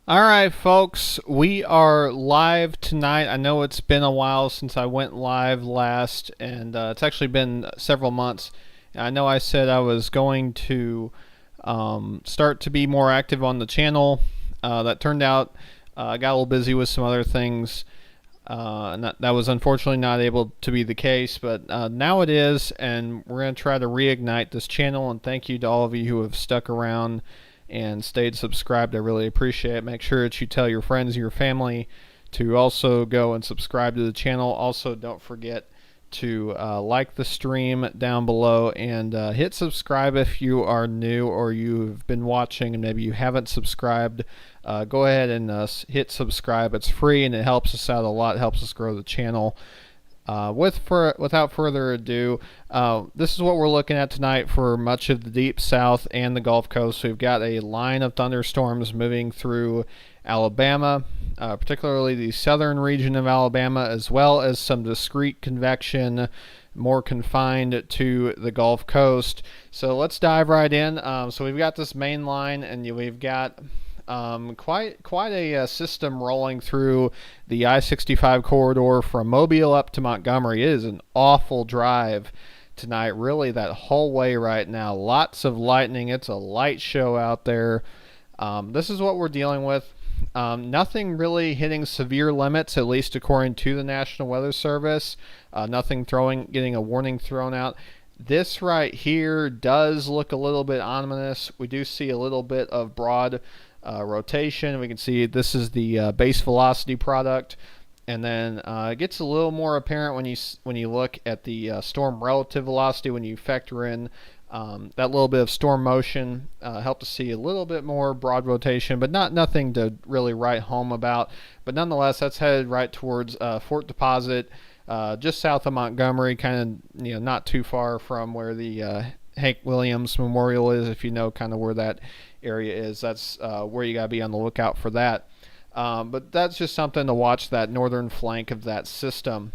All right, folks, we are live tonight. I know it's been a while since I went live last, and it's actually been several months. I know I said I was going to start to be more active on the channel. That turned out I got a little busy with some other things, and that was unfortunately not able to be the case, but now it is, and we're going to try to reignite this channel. And thank you to all of you who have stuck around and stayed subscribed. I really appreciate it. Make sure that you tell your friends and your family to also go and subscribe to the channel. Also, don't forget to like the stream down below and hit subscribe if you are new or you've been watching and maybe you haven't subscribed. Go ahead and hit subscribe. It's free and it helps us out a lot. It helps us grow the channel. Without further ado, this is what we're looking at tonight for much of the Deep South and the Gulf Coast. We've got a line of thunderstorms moving through Alabama, particularly the southern region of Alabama, as well as some discrete convection more confined to the Gulf Coast. So let's dive right in. So we've got this main line, and we've got quite a system rolling through the I-65 corridor from Mobile up to Montgomery. It is an awful drive tonight, really, that whole way right now. Lots of lightning. It's a light show out there. This is what we're dealing with. Nothing really hitting severe limits, at least according to the National Weather Service. Nothing getting a warning thrown out. This right here does look a little bit ominous. We do see a little bit of broad rotation. We can see this is the base velocity product, and then it gets a little more apparent when you look at the storm relative velocity, when you factor in that little bit of storm motion. Help to see a little bit more broad rotation, but nothing to really write home about. But nonetheless, that's headed right towards Fort Deposit, just south of Montgomery, kind of not too far from where the Hank Williams Memorial is, if you know kind of where that area is. That's where you got to be on the lookout for that. But that's just something to watch, that northern flank of that system.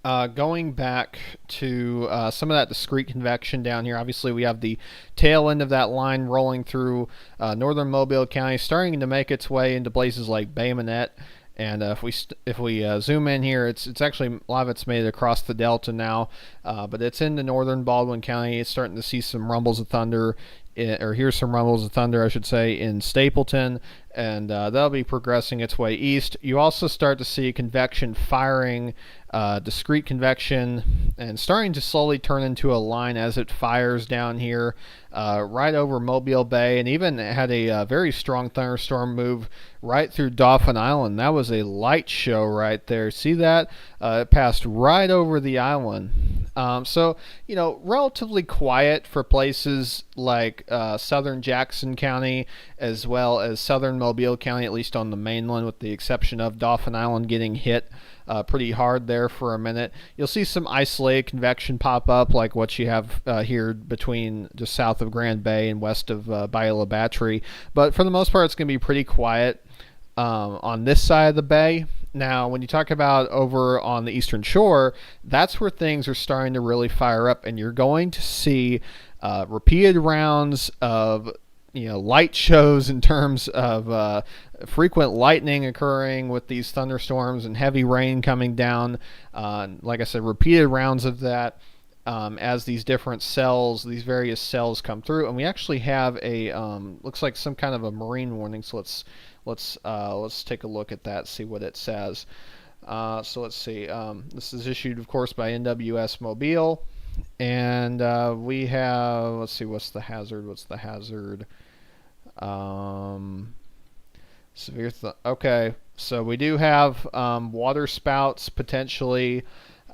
Going back to some of that discrete convection down here, obviously we have the tail end of that line rolling through northern Mobile County, starting to make its way into places like Bay Minette. And if we zoom in here, it's actually a lot of it's made across the delta now, but it's into northern Baldwin County. It's starting to see some rumbles of thunder, or hear some rumbles of thunder, I should say, in Stapleton, and that'll be progressing its way east. You also start to see convection firing, discrete convection, and starting to slowly turn into a line as it fires down here right over Mobile Bay, and even had a very strong thunderstorm move right through Dauphin Island. That was a light show right there. See that? It passed right over the island. So, relatively quiet for places like southern Jackson County, as well as southern Mobile County, at least on the mainland, with the exception of Dauphin Island getting hit pretty hard there for a minute. You'll see some isolated convection pop up, like what you have here between just south of Grand Bay and west of Bayou La Battery. But for the most part, it's going to be pretty quiet on this side of the bay. Now, when you talk about over on the eastern shore, that's where things are starting to really fire up, and you're going to see repeated rounds of light shows in terms of frequent lightning occurring with these thunderstorms and heavy rain coming down. Like I said, repeated rounds of that as these different cells, these various cells come through. And we actually have a looks like some kind of a marine warning. So let's take a look at that, see what it says. So let's see. This is issued, of course, by NWS Mobile. And we have, let's see, what's the hazard? Okay, so we do have water spouts potentially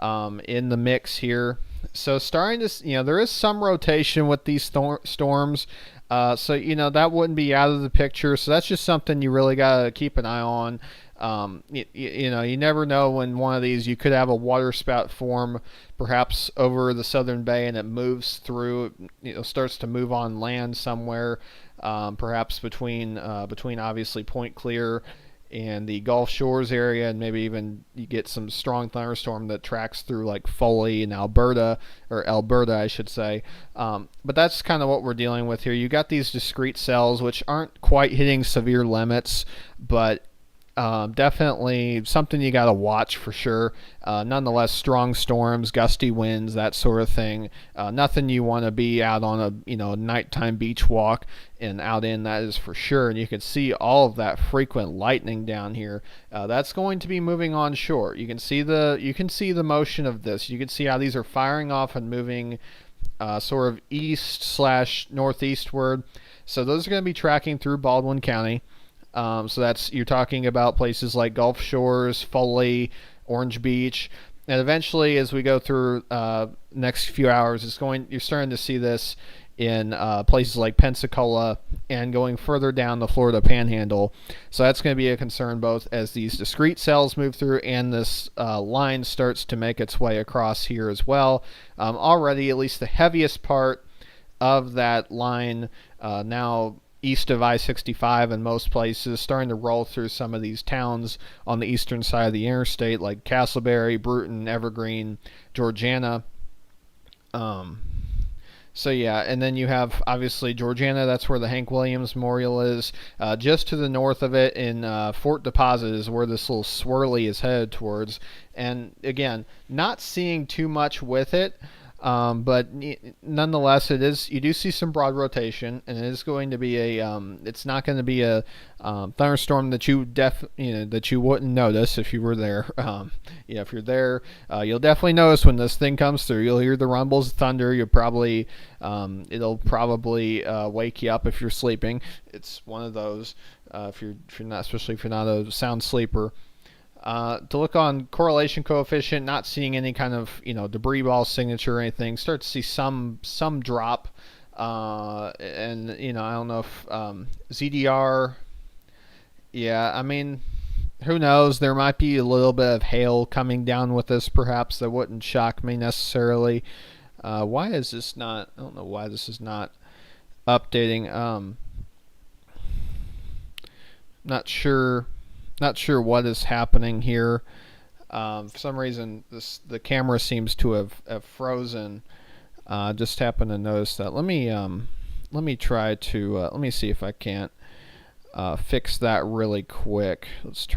in the mix here. So starting to, there is some rotation with these storms. So, that wouldn't be out of the picture. So that's just something you really got to keep an eye on. You never know when one of these, you could have a water spout form perhaps over the southern bay, and it moves through, starts to move on land somewhere, perhaps between obviously Point Clear and the Gulf Shores area, and maybe even you get some strong thunderstorm that tracks through like Foley and Alberta, or Alberta, I should say. But that's kind of what we're dealing with here. You got these discrete cells which aren't quite hitting severe limits, but definitely something you got to watch for sure. Nonetheless, strong storms, gusty winds, that sort of thing. Nothing you want to be out on a nighttime beach walk and out in, that is for sure. And you can see all of that frequent lightning down here. That's going to be moving on shore. You can see the motion of this. You can see how these are firing off and moving sort of east/northeastward. So those are going to be tracking through Baldwin County. So you're talking about places like Gulf Shores, Foley, Orange Beach, and eventually, as we go through next few hours, you're starting to see this in places like Pensacola and going further down the Florida Panhandle. So that's going to be a concern both as these discrete cells move through and this line starts to make its way across here as well. Already, at least the heaviest part of that line now east of I-65 in most places, starting to roll through some of these towns on the eastern side of the interstate like Castleberry, Bruton, Evergreen, Georgiana. So yeah, and then you have obviously Georgiana, that's where the Hank Williams Memorial is. Just to the north of it in Fort Deposit is where this little swirly is headed towards. And again, not seeing too much with it. But nonetheless, you do see some broad rotation, and it is going to be it's not going to be a thunderstorm that that you wouldn't notice if you were there. If you're there, you'll definitely notice when this thing comes through. You'll hear the rumbles of thunder. It'll probably wake you up if you're sleeping. It's one of those if you're not, especially if you're not a sound sleeper. To look on correlation coefficient, not seeing any kind of debris ball signature or anything. Start to see some drop, and I don't know if ZDR. Yeah, I mean, who knows? There might be a little bit of hail coming down with this. Perhaps that wouldn't shock me necessarily. Why is this not? I don't know why this is not updating. Not sure. Not sure what is happening here. For some reason, the camera seems to have frozen. Just happened to notice that. Let me try to let me see if I can't fix that really quick. Let's try